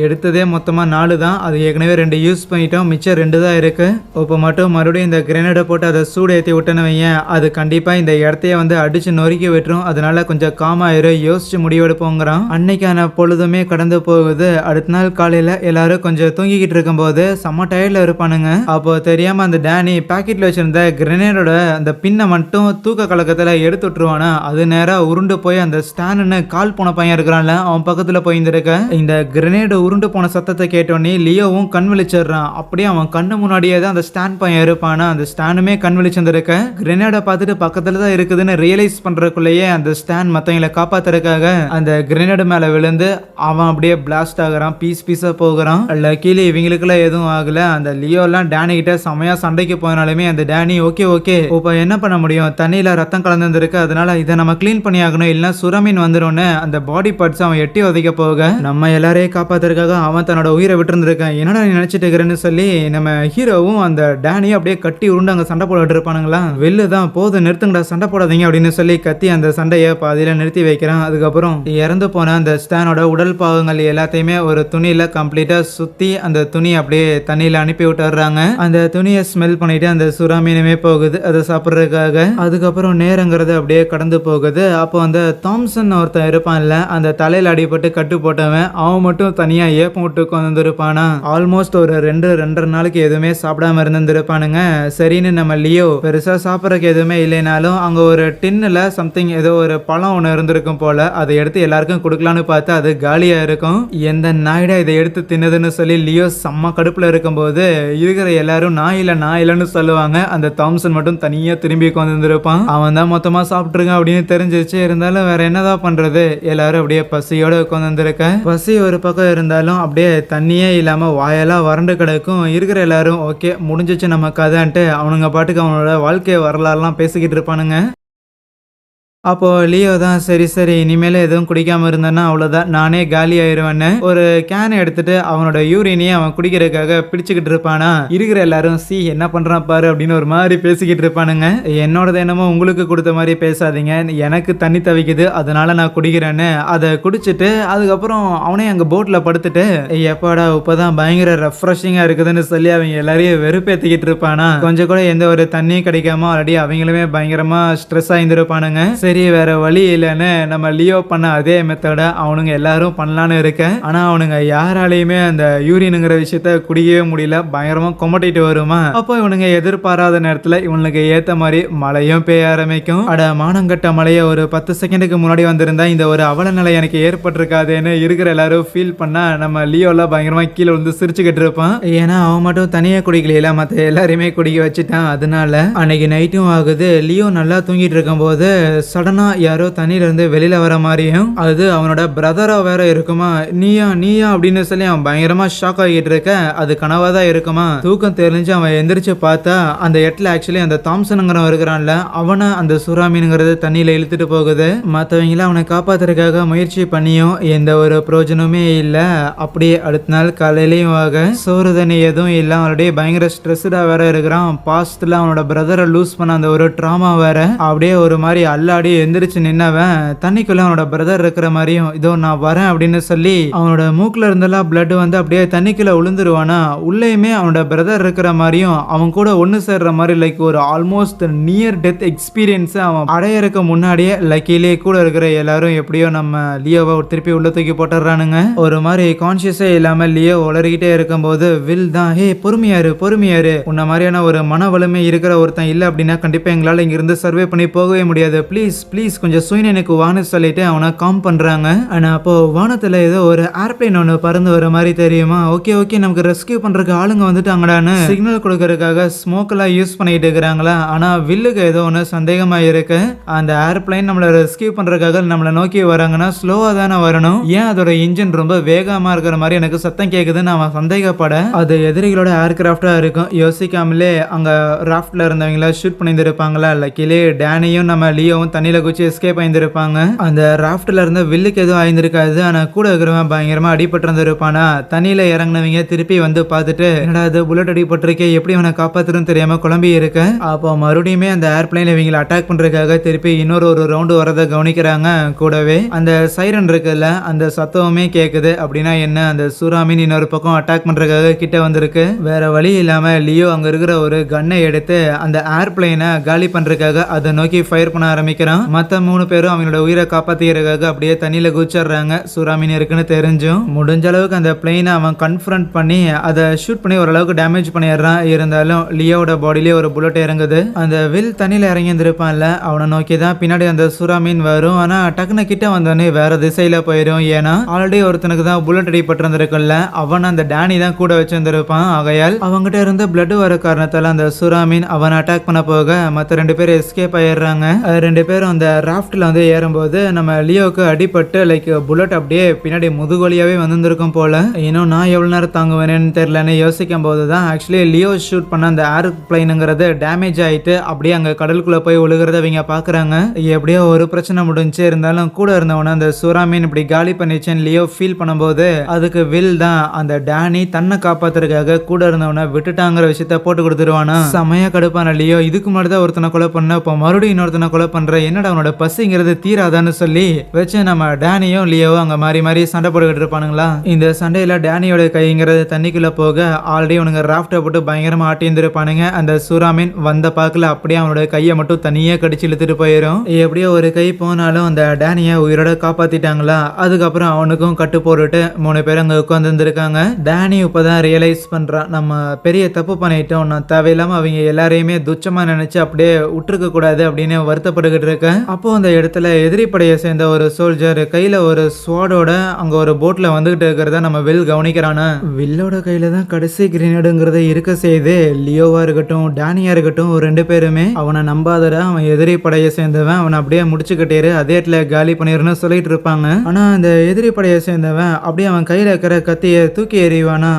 எடுத்ததே மொத்தமா 4 தான். அது ஏற்கனவே 2 யூஸ் பண்ணிட்டோம், மிச்சம் 2 தான் இருக்கு. இப்போ மட்டும் மறுபடியும் இந்த கிரேனேடை போட்டு அதை சூடு ஏற்றி விட்டேன்னு வையன், அது கண்டிப்பா இந்த இடத்தையே வந்து அடிச்சு நொறுக்கி விட்டுரும். அதனால கொஞ்சம் காமாயிரு, யோசிச்சு முடிவெடுப்போங்கிறான். அன்னைக்கான பொழுதுமே கடந்து போகுது. அடுத்த நாள் காலையில எல்லாரும் கொஞ்சம் தூங்கிக்கிட்டு இருக்கும்போது செம்ம டயர்ட்ல இருப்பானுங்க. அப்போ தெரியாம அந்த டேனி பாக்கெட்ல வச்சிருந்த கிரேனேடோட அந்த பின்னை மட்டும் தூக்க கலக்கத்துல எடுத்து விட்டுருவானா. அது நேரா உருண்டு போய் அந்த ஸ்டான்னு கால் போன பையன் இருக்கிறான்ல அவன் பக்கத்துல போயிருந்திருக்க. இந்த கிரேனேடு உருண்டு போன சத்தத்தை கேட்டோன்னே லியோவும் கண் விழிச்சிடுறான். அப்படியே அவன் கண்ணு முன்னாடியே தான் அந்த ஸ்டாண்ட் பையன் இருப்பானா. அந்த ஸ்டாண்டுமே கண் விழிச்சிருந்திருக்க. கிரேனேடை பார்த்துட்டு பக்கத்துல தான் இருக்குதுன்னு ரியலைஸ் பண்றதுக்குள்ளேயே அந்த ஸ்டாண்ட் மத்தவங்களை காப்பாத்துறதுக்காக அந்த கிரேனேடு மேல விழுந்து அவன் அப்படியே பிளாஸ்ட் ஆகுறான், பீஸா போகிறான். லக்கீலி இவங்களுக்குலாம் எதுவும் ஆகல. அந்த லியோ எல்லாம் டேனி கிட்ட செமையா சண்டைக்கு போனாலுமே அந்த டேனி ஓகே இப்போ என்ன பண்ண முடியும், தண்ணியில ரத்தம் கலந்துருக்கு, அதனால இதை நம்ம கிளீன் பண்ணி ஆகணும், இல்லைன்னா சுறாமீன் வந்துடும். அந்த பாடி பார்ட்ஸ் அவன் எட்டி உதைக்க போக நம்ம எல்லாரையும் காப்பாத்துறதுக்காக அவன் தன்னோட உயிரை விட்டுருந்துருக்கான். என்னடா நீ நினைச்சிட்டு இருக்கிறேன்னு சொல்லி நம்ம ஹீரோவும் அந்த டேனியும் அப்படியே கட்டி உருண்டு அங்க சண்டை போட்டு இருப்பானுங்களா. வெளில தான் போது நிறுத்துங்கடா, சண்டை போடாதீங்க அப்படின்னு சொல்லி கத்தி அந்த சண்டையை பாதியில நிறுத்தி வைக்கிறான். அதுக்கப்புறம் இறந்து போன அந்த ஸ்டானோட உடல் பாகங்கள் எல்லாத்தையுமே ஒரு துணியில கம்ப்ளீட்டா சுத்தி அந்த துணி அப்படியே தண்ணியில அனுப்பி விட்டுறாங்க. அந்த துணியை ஸ்மெல் பண்ணிட்டு அந்த சுறாமீனுமே போகுது அதை சாப்பிட்றதுக்காக. அதுக்கப்புறம் நேரங்கிறது அப்படியே கடந்து போகுது. அப்போ அந்த தாம்சன் ஒருத்தன் இருப்பான்ல, அந்த தலையில அடிபட்டு கட்டு போட்டவன், அவன் மட்டும் தனியா ஏப்பம் விட்டு உட்காந்துருப்பானா. ஆல்மோஸ்ட் ஒரு 2-2.5 நாளைக்கு எதுவுமே எதுவுமே சாப்பிடாம இருந்திருப்பானுங்க. சரின்னு நம்ம லியோ பெருசா சாப்பிடறதுக்கு எதுவுமே இல்லைனாலும் அங்க ஒரு டின்னுல சம்திங் ஏதோ ஒரு பழம் ஒன்று இருந்திருக்கும் போல. அதை எடுத்து எல்லாருக்கும் கொடுக்கலான்னு பார்த்தா அது காலியா இருக்கும். எந்த நாயிடா இதை எடுத்து தின்னதுன்னு சொல்லி லியோ செம்ம கடுப்புல இருக்கும்போது இருக்கிற எல்லாரும் நான் இல்லைன்னு சொல்லுவாங்க. அந்த தாம்சன் மட்டும் தனியா திரும்பி உட்காந்துருப்பான். அவன் தான் மொத்தமா சாப்பிட்டுருங்க அப்படின்னு தெரிஞ்சிச்சு. இருந்தாலும் வேற என்னதான் பண்றது, எல்லாரும் அப்படியே பசியோட உட்காந்துருக்க. பசி ஒரு பக்கம் இருந்தாலும் அப்படியே தண்ணியே இல்லாம வாயெல்லாம் வறண்டு கிடக்கும். இருக்கிற எல்லாரும் ஓகே முடிஞ்சிச்சு நம்ம கதைன்ட்டு அவனுங்க பாட்டுக்கு அவனோட வாழ்க்கை வரலாறுலாம் பேசிக்கிட்டு இருப்பானுங்க. அப்போ லியோ தான் சரி இனிமேல் எதுவும் குடிக்காம இருந்தேன்னா அவ்வளோதான், நானே காலி ஆயிடுவேன்னு ஒரு கேன் எடுத்துட்டு அவனோட யூரினையே அவன் குடிக்கிறதுக்காக பிடிச்சிக்கிட்டு இருப்பானா. இருக்கிற எல்லாரும் என்ன பண்றான் பாரு அப்படின்னு ஒரு மாதிரி பேசிக்கிட்டு இருப்பானுங்க. என்னோடது என்னமோ உங்களுக்கு கொடுத்த மாதிரி பேசாதீங்க, எனக்கு தண்ணி தவிக்குது அதனால நான் குடிக்கிறேன்னு அதை குடிச்சிட்டு அதுக்கப்புறம் அவனே அங்கே போட்டில் படுத்துட்டு எப்பாடா இப்போதான் பயங்கர ரெஃப்ரெஷிங்காக இருக்குதுன்னு சொல்லி அவங்க எல்லாரையும் வெறுப்பேற்றிக்கிட்டு இருப்பானா. கொஞ்சம் கூட எந்த ஒரு தண்ணியும் கிடைக்காம ஆல்ரெடி அவங்களுமே பயங்கரமா ஸ்ட்ரெஸ் ஆகிருப்பானுங்க. சரி வேற வழி இல்லைன்னு நம்ம லியோ பண்ண அதே மெத்தட அவனுங்க எல்லாரும் பண்ணலான்னு இருக்க. ஆனா அவனுங்க யாராலையுமே அந்த யூரினுங்கிற விஷயத்த குடிக்கவே முடியல, பயங்கரமா கொமட்டிட்டு வருமா. அப்போ இவனுங்க எதிர்பாராத நேரத்துல இவனுக்கு ஏத்த மாதிரி மழையும் பெய்ய ஆரம்பிக்கும். அட மானங்கட்ட மழைய ஒரு 10 செகண்டுக்கு முன்னாடி வந்திருந்தா இந்த ஒரு அவல நிலை எனக்கு ஏற்பட்டிருக்காதுன்னு இருக்கிற எல்லாரும் ஃபீல் பண்ணா நம்ம லியோலாம் பயங்கரமா கீழே வந்து சிரிச்சுக்கிட்டு இருப்பான். ஏன்னா அவன் மட்டும் தனியா குடிக்கல, மத்த எல்லாருமே குடிக்க வச்சுட்டான். அதனால அன்னைக்கு நைட்டும் ஆகுது. லியோ நல்லா தூங்கிட்டு இருக்கும் போது சடனா யாரோ தண்ணியில இருந்து வெளியில வர மாதிரியும் அது அவனோட பிரதரா வேற இருக்குமா. நீயா அப்படின்னு சொல்லி அவன் பயங்கரமா ஷாக் ஆகிட்டு இருக்க. அது கனவா தான் இருக்குமா. தூக்கம் தெரிஞ்சு அவன் எந்திரிச்சு பார்த்தா அந்த இடத்துல ஆக்சுவலி அந்த தாம்சனுங்கிறவன் இருக்கிறான்ல, அவனை அந்த சுறாமீனுங்கிறது தண்ணியில இழுத்துட்டு போகுது. மற்றவங்கள அவனை காப்பாத்துறதுக்காக முயற்சி பண்ணியும் எந்த ஒரு பிரயோஜனமே இல்லை. அப்படியே அடுத்த நாள் காலையிலையும் ஆக சோறு தண்ணி எதுவும் இல்லை. அவனுடைய பயங்கர ஸ்ட்ரெஸ்டா வேற இருக்கிறான். பாஸ்ட்ல அவனோட பிரதரை லூஸ் பண்ண அந்த ஒரு ட்ராமா வேற. அப்படியே ஒரு மாதிரி அல்லாடி எந்திரிச்சு நின்னவன் தண்ணிக்குள்ள அவனோட பிரதர் இருக்கிற மாதிரியும் இதோ நான் வரேன் அப்படின்னு சொல்லி அவனோட மூக்குல இருந்தெல்லாம் பிளட் வந்து அப்படியே தண்ணிக்குள்ள விழுந்துருவானா. உள்ளேயுமே அவனோட பிரதர் இருக்கிற மாதிரியும் அவன் கூட ஒன்னு சேர்ற மாதிரி லைக் ஒரு ஆல்மோஸ்ட் நியர் டெத் எக்ஸ்பீரியன்ஸ் அவன் அடையறதுக்கு முன்னாடியே லக்கிலே கூட இருக்கிற எல்லாரும் எப்படியோ நம்ம லியோவை திருப்பி உள்ள தூக்கி போட்டுறானுங்க. ஒரு மாதிரி கான்சியஸே இல்லாம லியோ உளறிக்கிட்டே இருக்கும்போது வில் தான் ஹே பொறுமையாரு உன்ன மாதிரியான ஒரு மன வலிமை இருக்கிற ஒருத்தன் இல்லை அப்படின்னா கண்டிப்பா எங்களால இங்கிருந்து சர்வே பண்ணி போகவே முடியாது, ப்ளீஸ் கொஞ்சம் சுயநினைக்கு வான்னு சொல்லிட்டு அவனை காம் பண்றாங்க. ஆனா அப்போ வானத்துல ஏதோ ஒரு ஏர்பிளைன் ஒன்று பறந்து வர மாதிரி தெரியுமா. ஓகே நமக்கு ரெஸ்கியூ பண்றதுக்கு ஆளுங்க வந்துட்டாங்கடான்னு சிக்னல் கொடுக்கறதுக்காக ஸ்மோக் எல்லாம் யூஸ் பண்ணிட்டு இருக்கிறாங்களா. ஆனா வில்லுக்கு ஏதோ ஒன்று சந்தேகமா இருக்கு. அந்த ஏர்பிளைன் நம்மளை ரெஸ்கியூ பண்றதுக்காக நம்மளை நோக்கி வராங்கன்னா ஸ்லோவா தானே வரணும், ஏன் அதோட இன்ஜின் ரொம்ப வேகமா இருக்கிற மாதிரி எனக்கு சத்தம் கேக்குதுன்னு அவன் சந்தேகப்பட அது எதிரிகளோட ஏர்கிராஃப்டா இருக்கும். யோசிக்காமலே அங்க ராஃப்ட்ல இருந்தவங்கள ஷூட் பண்ணியிருப்பாங்களா. லக்கிலே டேனியும் நம்ம லியோவும் தண்ணியில குச்சி எஸ்கேப் ஆயிருப்பாங்க. அந்த ராஃப்ட்ல இருந்த வில்லுக்கு எதுவும் ஆயிருக்காது. ஆனா கூட இருக்கிறவன் பயங்கரமா அடிபட்டு இருந்திருப்பானா. தண்ணியில இறங்கினவங்க திருப்பி வந்து பார்த்துட்டு என்னடா இது புல்லட் அடிபட்டிருக்கே, எப்படி அவனை காப்பாத்துறதுன்னு தெரியாம குழம்பி இருக்க. அப்போ மறுபடியுமே அந்த ஏர்பிளைன் இவங்களை அட்டாக் பண்றதுக்காக திருப்பி இன்னொரு ரவுண்டு வரதை கவனிக்கிறாங்க. கூடவே அந்த சைரன் இருக்குல்ல அந்த சத்தமுமே கேக்குது. அப்படின்னா என்ன, அந்த சூறாமீன் இன்னொரு பக்கம் அட்டாக் பண்றதுக்காக கிட்ட வந்திருக்கு. வேற வழி இல்லாம லியோ அங்க இருக்கிற ஒரு கன்னை எடுத்து அந்த ஏர்பிளைனை காலி பண்றதுக்காக அதை நோக்கி ஃபயர் பண்ண ஆரம்பிக்கிறான். மத்த 3 பேரும் அவங்களோட உயிரை காப்பாத்திக்கிறதுக்காக அப்படியே தண்ணியில குதிச்சிடுறாங்க. சூறாமீன் இருக்குன்னு தெரிஞ்சும் முடிஞ்ச அளவுக்கு அந்த பிளெயினை அவன் கன்ஃபரண்ட் பண்ணி அதை ஷூட் பண்ணி ஓரளவுக்கு டேமேஜ் பண்ணிடுறான். இருந்தாலும் லியோட பாடியிலே ஒரு புல்லட் இறங்குது. அந்த வில் தண்ணியில இறங்கி இருந்திருப்பான்ல அவனை நோக்கி தான் பின்னாடி அந்த சூறாமீன் வரும். ஆனா டக்குனு கிட்ட வந்தோடனே வேற திசையில போயிடும். ஏன்னா ஆல்ரெடி ஒருத்தனுக்கு தான் புல்லட் அடிபட்டிருந்திருக்குல்ல, அவன் அந்த டேனி தான் கூட வச்சிருந்திருப்பான். ஆகையால் அவங்ககிட்ட இருந்து பிளட் வர காரணத்தால அந்த சூறாமீன் அவனை அட்டாக் பண்ண போக மற்ற 2 பேர் எஸ்கேப் ஆயிடுறாங்க. 2 பேரும் அந்த ராஃப்ட்ல வந்து ஏறும்போது நம்ம லியோவுக்கு அடிபட்டு லைக் புல்லட் அப்படியே பின்னாடி முதுகொலியாவே வந்திருக்கும் போல. இன்னும் நான் எவ்வளவு நேரம் தாங்குவேன்னு தெரியலன்னு யோசிக்கும் போதுதான் ஆக்சுவலி லியோ ஷூட் பண்ண அந்த ஏர் பிளைனுங்கிறது டேமேஜ் ஆயிட்டு அப்படியே அங்க கடலுக்குள்ள போய் விழுகிறத இவங்க பாக்குறாங்க. எப்படியோ ஒரு பிரச்சனை முடிஞ்சு. இருந்தாலும் கூட இருந்தவன அந்த சூறாமீன் இப்படி காலி பண்ணிச்சேன்னு லியோ ஃபீல் பண்ணும்போது அதுக்கு வில் தான் அந்த டேனி தன்னை காப்பாத்துறதுக்காக கூட இருந்தவனை விட்டுட்டாங்கிற விஷயத்த போட்டு கொடுத்துருவானா. செமையா கடுப்பான லியோ இதுக்கு முன்னாடி தான் ஒருத்தனை கொலை பண்ண, இப்போ மறுபடியும் இன்னொருத்தனை கொலை பண்ற, என்ன என்னடா அவனோட பசிங்கிறது தீராதான்னு சொல்லி வச்சு நம்ம டேனியும் லியோவும் அங்க மாறி மாறி சண்டை போட்டுக்கிட்டு இருப்பானுங்களா. இந்த சண்டையில டேனியோட கைங்கிறது தண்ணிக்குள்ள போக ஆல்ரெடி அவனுங்க ராஃப்டை போட்டு பயங்கரமா ஆட்டி இருந்திருப்பானுங்க. அந்த சூறாமீன் வந்த பாக்குல அப்படியே அவனோட கையை மட்டும் தனியே கடிச்சு இழுத்துட்டு போயிடும். எப்படியோ ஒரு கை போனாலும் அந்த டேனியை உயிரோட காப்பாத்திட்டாங்களா. அதுக்கப்புறம் அவனுக்கும் கட்டு போட்டுட்டு 3 பேர் அங்க உட்கார்ந்து இருந்திருக்காங்க. டேனி இப்பதான் ரியலைஸ் பண்றான், நம்ம பெரிய தப்பு பண்ணிட்டோம், நான் தேவையில்லாம அவங்க எல்லாரையுமே துச்சமா நினைச்சு அப்படியே விட்டுருக்க கூடாது அப்படின்னு வருத்தப்பட்டுக்கிட்டு இருக்கேன். அப்போ அந்த இடத்துல எதிரி படையை சேர்ந்த ஒரு சோல்ஜர் கையில ஒரு ஸ்வாடோட அங்க ஒரு போட்ல வந்துகிட்டு இருக்கிறத நம்ம வில் கவனிக்கிறானா. வில்லோட கையில தான் கடைசி கிரீனடுங்கிறத இருக்க செய்து லியோவா இருக்கட்டும் டேனியா இருக்கட்டும் 2 பேருமே அவனை நம்பாதடா, அவன் எதிரி படையை சேர்ந்தவன், அவனை அப்படியே முடிச்சுக்கிட்டேரு, அதே இடத்துல காலி பண்ணிருன்னு சொல்லிட்டு இருப்பாங்க. ஆனா அந்த எதிரி படையை சேர்ந்தவன் அப்படியே அவன் கையில இருக்கிற கத்தியை தூக்கி எறிவானா.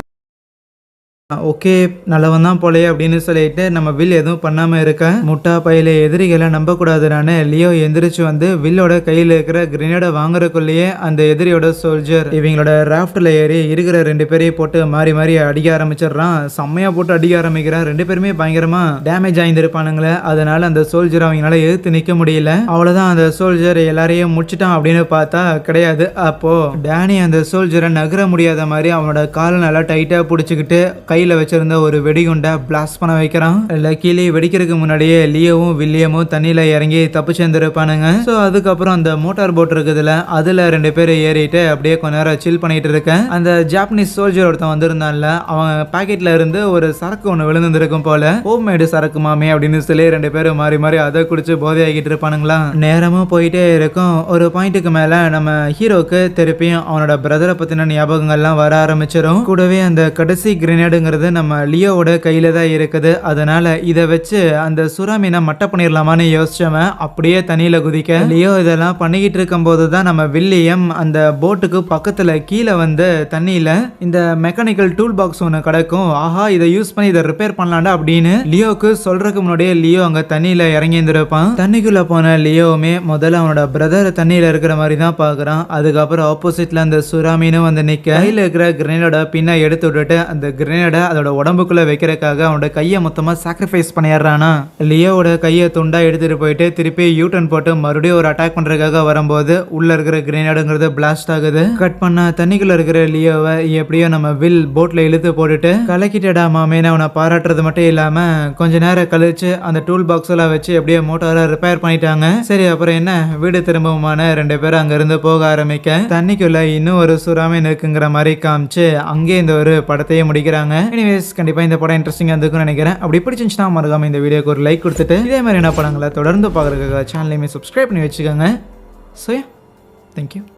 ஓகே நல்லவன் தான் போலே அப்படின்னு சொல்லிட்டு நம்ம வில் எதுவும் பண்ணாம இருக்க முட்டா பையில எதிரிகளை நம்பக்கூடாதுன்னு லியோ எந்திரிச்சு வந்து வில்லோட கையில இருக்கிற கிரனேடை வாங்குறதுக்குள்ளேயே அந்த எதிரியோட சோல்ஜர் இவங்களோட ராஃப்ட்ல ஏறி இருக்கிற 2 பேரையும் போட்டு மாறி மாறி அடிக்க ஆரம்பிச்சிடுறான். செம்மையா போட்டு அடிக்க ஆரம்பிக்கிறான். 2 பேருமே பயங்கரமா டேமேஜ் ஆயிருந்திருப்பானுங்களே. அதனால அந்த சோல்ஜர் அவங்களால எதிர்த்து நிக்க முடியல. அவ்வளவுதான், அந்த சோல்ஜர் எல்லாரையும் முடிச்சிட்டான் அப்படின்னு பார்த்தா கிடையாது. அப்போ டேனி அந்த சோல்ஜரை நகர முடியாத மாதிரி அவனோட காலை நல்லா டைட்டா பிடிச்சிக்கிட்டு கையில வச்சிருந்த ஒரு வெடிகுண்டை பிளாஸ்ட் பண்ண வைக்கிறான். லக்கிலி வெடிக்கிறதுக்கு முன்னாடியே லியோவும் வில்லியமும் தண்ணியில இறங்கி தப்பு சேர்ந்துருப்பானுங்க. ஸோ அதுக்கப்புறம் அந்த மோட்டார் போட் இருக்குதுல அதுல 2 பேர் ஏறிட்டு அப்படியே கொஞ்ச நேரம் சில் பண்ணிட்டு இருக்கேன். அந்த ஜாப்பனீஸ் சோல்ஜர் ஒருத்தன் வந்திருந்தான்ல, அவன் பாக்கெட்ல இருந்து ஒரு சரக்கு ஒன்று விழுந்துருக்கும் போல, ஹோம் மேடு சரக்கு மாமே அப்படின்னு சொல்லி 2 பேரும் மாறி மாறி அதை குடிச்சு போதை ஆகிட்டு இருப்பானுங்களா. நேரமும் போயிட்டே இருக்கும். ஒரு பாயிண்ட்டுக்கு மேல நம்ம ஹீரோக்கு திருப்பியும் அவனோட பிரதரை பத்தின ஞாபகங்கள்லாம் வர ஆரம்பிச்சிடும். கூடவே அந்த கடைசி கிரனேடுங்க நம்ம லியோவோட கையில தான் இருக்குது. அதனால இதை வச்சு அந்த சுறாமீனை மட்டை பண்ணிடலாமான்னு யோசிச்சவன் அப்படியே தண்ணியில குதிக்க லியோ இதெல்லாம் பண்ணிக்கிட்டு இருக்கும் போதுதான் நம்ம வில்லியம் அந்த போட்டுக்கு பக்கத்துல கீழே வந்து தண்ணியில இந்த மெக்கானிக்கல் டூல் பாக்ஸ் ஒன்று கிடக்கும். ஆஹா, இதை யூஸ் பண்ணி இதை ரிப்பேர் பண்ணலாம்டா அப்படின்னு லியோக்கு சொல்றதுக்கு முன்னாடியே லியோ அங்க தண்ணியில இறங்கி இருந்திருப்பான். தண்ணிக்குள்ள போன லியோவுமே முதல்ல அவனோட பிரதர் தண்ணியில இருக்கிற மாதிரி தான் பாக்குறான். அதுக்கப்புறம் ஆப்போசிட்ல அந்த சுறாமீனும் வந்து நிக்க கையில இருக்கிற கிரனேடோட பின்ன எடுத்து விட்டுட்டு அந்த கிரனேட அதோட உடம்புக்குள்ள வைக்கிறதுக்காக அவனோட கையை மொத்தமா சாக்ரிஃபைஸ் பண்ணிடுறானா. லியோவோட கையை துண்டா எடுத்துட்டு போயிட்டு திருப்பி யூட்டன் போட்டு மறுபடியும் ஒரு அட்டாக் பண்றதுக்காக வரும்போது உள்ள இருக்கிற கிரேனேடுங்கிறது பிளாஸ்ட் ஆகுது. கட் பண்ண தண்ணிக்குள்ள இருக்கிற லியோவை எப்படியோ நம்ம வில் போட்ல இழுத்து போட்டுட்டு கலக்கிட்டடா மாமேன்னு அவனை பாராட்டுறது மட்டும் இல்லாம கொஞ்ச நேரம் கழிச்சு அந்த டூல் பாக்ஸ் எல்லாம் வச்சு எப்படியோ மோட்டாரை ரிப்பேர் பண்ணிட்டாங்க. சரி அப்புறம் என்ன, வீடு திரும்பவுமான 2 பேரும் அங்க இருந்து போக ஆரம்பிக்க தண்ணிக்குள்ள இன்னும் ஒரு சுறாமீன் இருக்குங்கிற மாதிரி காமிச்சு அங்கே இந்த ஒரு படத்தையே முடிக்கிறாங்க. எனிவேஸ் கண்டிப்பா இந்த படம் இன்ட்ரெஸ்டிங்கா இருக்கும்னு நினைக்கிறேன். அப்படி பிடிச்சிருந்துச்சுன்னா மறக்காம இந்த வீடியோக்கு ஒரு லைக் கொடுத்துட்டு இதே மாதிரி என்ன படங்களை தொடர்ந்து பார்க்கறதுக்காக சேனலையுமே சப்ஸ்கிரைப் பண்ணி வச்சுக்கோங்க. So thank you.